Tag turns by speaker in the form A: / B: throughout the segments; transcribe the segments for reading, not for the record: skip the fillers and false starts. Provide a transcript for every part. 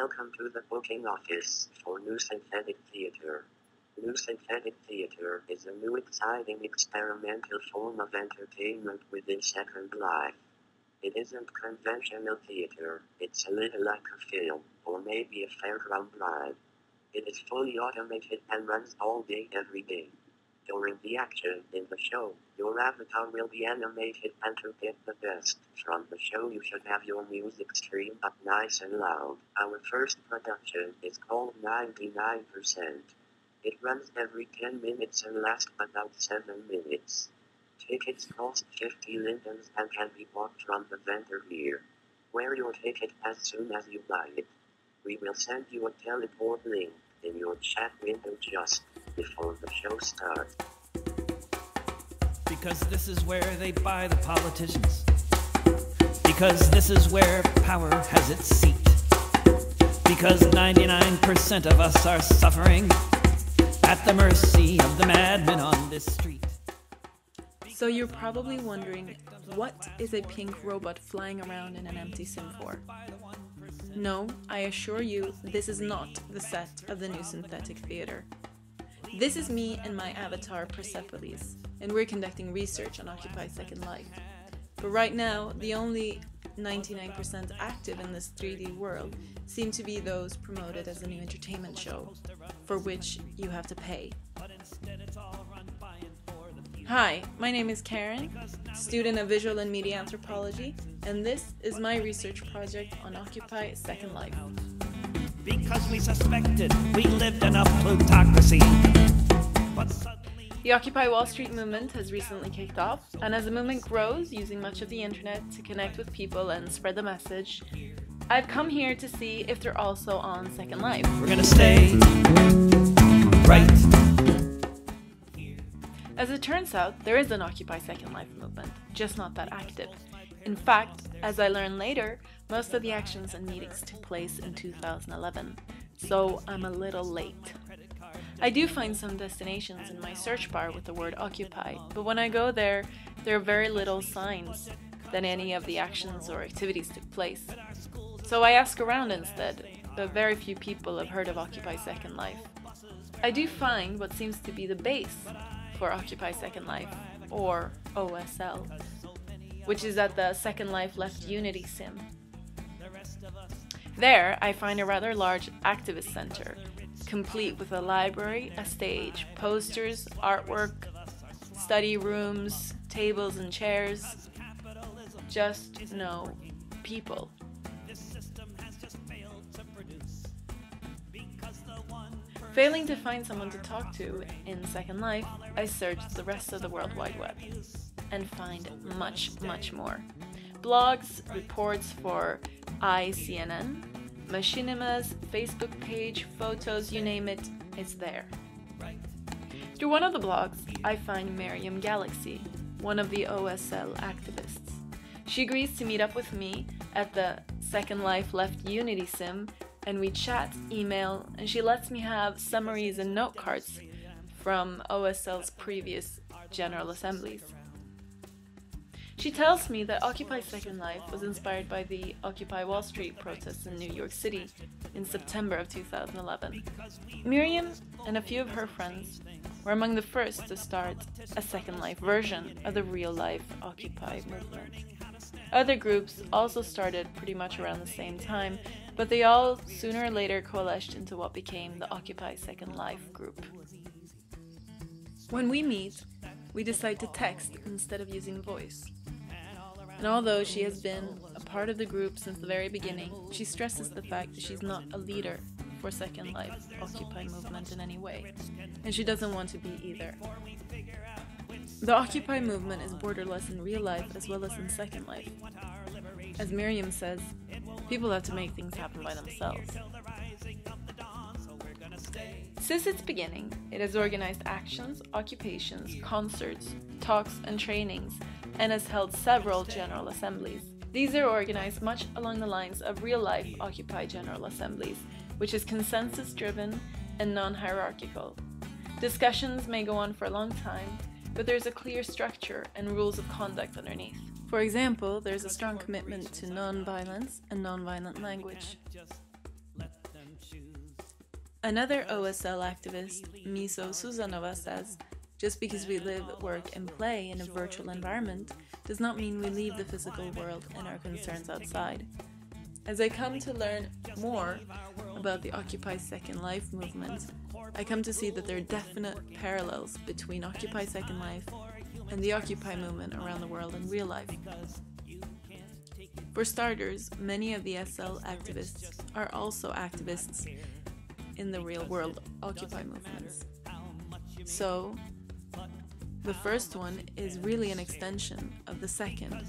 A: Welcome to the booking office for New Synthetic Theater. New Synthetic Theater is a new exciting experimental form of entertainment within Second Life. It isn't conventional theater, it's a little like a film, or maybe a fairground ride. It is fully automated and runs all day every day. During the action in the show, your avatar will be animated, and to get the best from the show you should have your music streamed up nice and loud. Our first production is called 99%. It runs every 10 minutes and lasts about 7 minutes. Tickets cost 50 lindens and can be bought from the vendor here. Wear your ticket as soon as you buy it. We will send you a teleport link in your chat window just before the show starts.
B: Because this is where they buy the politicians. Because this is where power has its seat. Because 99% of us are suffering at the mercy of the madmen on this street.
C: So you're probably wondering, what is a pink robot flying around in an empty sim for? No, I assure you, this is not the set of the New Synthetic Theater. This is me and my avatar Persepolis, and we're conducting research on Occupy Second Life. But right now, the only 99% active in this 3D world seem to be those promoted as a new entertainment show, for which you have to pay. Hi, my name is Karen, student of Visual and Media Anthropology, and this is my research project on Occupy Second Life.
B: Because we suspected we lived in a plutocracy.
C: The Occupy Wall Street movement has recently kicked off, and as the movement grows, using much of the internet to connect with people and spread the message, I've come here to see if they're also on Second Life.
B: We're gonna stay right.
C: As it turns out, there is an Occupy Second Life movement, just not that active. In fact, as I learned later, most of the actions and meetings took place in 2011, so I'm a little late. I do find some destinations in my search bar with the word Occupy, but when I go there, there are very little signs that any of the actions or activities took place. So I ask around instead, but very few people have heard of Occupy Second Life. I do find what seems to be the base for Occupy Second Life, or OSL, which is at the Second Life Left Unity sim. There, I find a rather large activist center, complete with a library, a stage, posters, artwork, study rooms, tables and chairs. Just no people. Failing to find someone to talk to in Second Life, I searched the rest of the World Wide Web and find much, much more. Blogs, reports for ICNN, Machinima's Facebook page, photos, you name it, it's there. Through one of the blogs, I find Miriam Galaxy, one of the OSL activists. She agrees to meet up with me at the Second Life Left Unity sim, and we chat, email, and she lets me have summaries and note cards from OSL's previous General Assemblies. She tells me that Occupy Second Life was inspired by the Occupy Wall Street protests in New York City in September of 2011. Miriam and a few of her friends were among the first to start a Second Life version of the real-life Occupy movement. Other groups also started pretty much around the same time, but they all sooner or later coalesced into what became the Occupy Second Life group. When we meet, we decide to text instead of using voice. And although she has been a part of the group since the very beginning, she stresses the fact that she's not a leader for Second Life Occupy movement in any way, and she doesn't want to be either. The Occupy movement is borderless in real life as well as in Second Life. As Miriam says, people have to make things happen by themselves. Since its beginning, it has organized actions, occupations, concerts, talks and trainings, and has held several General Assemblies. These are organized much along the lines of real-life Occupy General Assemblies, which is consensus-driven and non-hierarchical. Discussions may go on for a long time, but there's a clear structure and rules of conduct underneath. For example, there's a strong commitment to non-violence and non-violent language. Another OSL activist, Miso Suzanova, says, just because we live, work, and play in a virtual environment does not mean we leave the physical world and our concerns outside. As I come to learn more about the Occupy Second Life movement, I come to see that there are definite parallels between Occupy Second Life and the Occupy movement around the world in real life. For starters, many of the SL activists are also activists in the real world Occupy movements. So, the first one is really an extension of the second.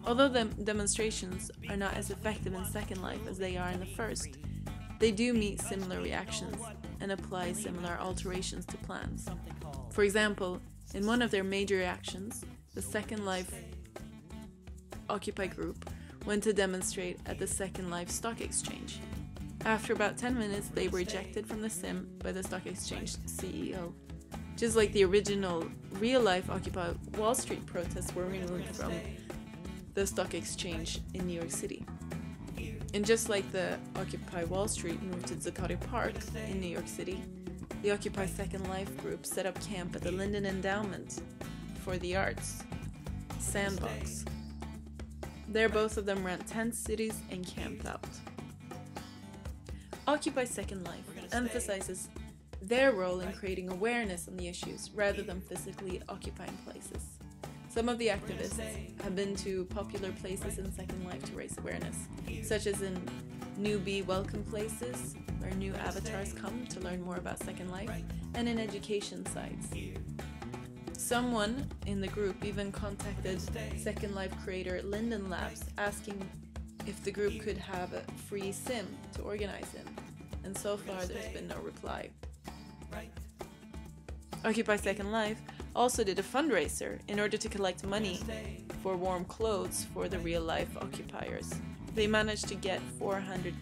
C: Although the demonstrations are not as effective in Second Life as they are in the first, they do meet similar reactions and apply similar alterations to plans. For example, in one of their major reactions, the Second Life Occupy group went to demonstrate at the Second Life Stock Exchange. After about 10 minutes, they were ejected from the sim by the Stock Exchange CEO. Just like the original real-life Occupy Wall Street protests were removed from the Stock Exchange in New York City. And just like the Occupy Wall Street moved to Zuccotti Park in New York City, the Occupy Second Life group set up camp at the Linden Endowment for the Arts, Sandbox. There both of them rent tent cities and camped out. Occupy Second Life emphasizes their role in creating awareness on the issues rather than physically occupying places. Some of the activists have been to popular places in Second Life to raise awareness, such as in newbie welcome places, where new avatars come to learn more about Second Life, and in education sites. Someone in the group even contacted Second Life creator Linden Labs asking if the group could have a free sim to organize in, and so far there's been no reply. Occupy Second Life also did a fundraiser in order to collect money for warm clothes for the real-life occupiers. They managed to get $400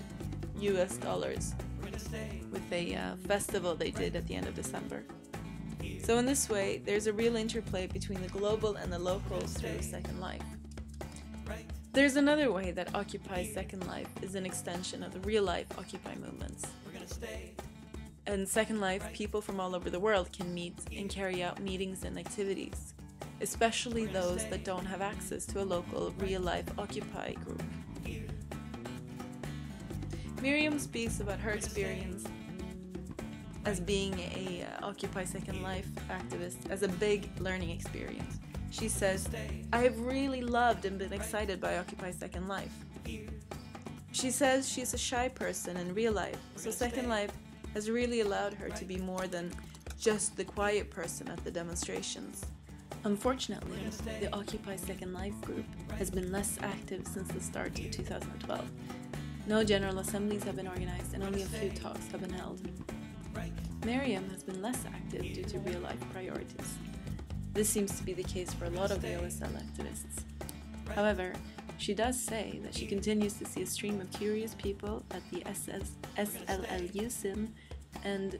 C: with a festival they did at the end of December. So in this way, there's a real interplay between the global and the local through Second Life. There's another way that Occupy Second Life is an extension of the real-life Occupy movements. In Second Life, people from all over the world can meet and carry out meetings and activities, especially those that don't have access to a local real-life Occupy group. Miriam speaks about her experience as being a Occupy Second Life activist as a big learning experience. She says, "I have really loved and been excited by Occupy Second Life." She says she's a shy person in real life, so Second Life has really allowed her to be more than just the quiet person at the demonstrations. Unfortunately, the Occupy Second Life group has been less active since the start of 2012. No general assemblies have been organized and only a few talks have been held. Miriam has been less active due to real-life priorities. This seems to be the case for a lot of the OSL activists. However, she does say that she continues to see a stream of curious people at the SLLU sim and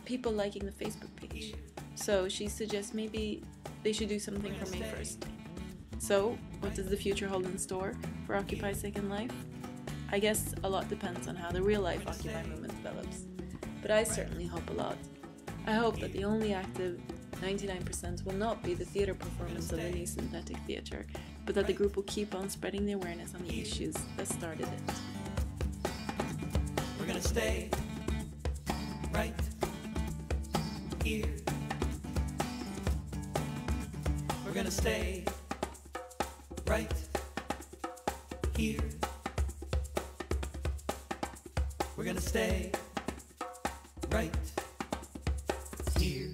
C: people liking the Facebook page. So she suggests maybe they should do something for May 1st. So, what does the future hold in store for Occupy Second Life? I guess a lot depends on how the real-life Occupy movement develops. But I certainly hope a lot. I hope that the only active 99% will not be the theatre performance of the new synthetic theatre, but that the group will keep on spreading the awareness on the issues that started it.
B: We're gonna stay right here. We're gonna stay right here. We're gonna stay right here.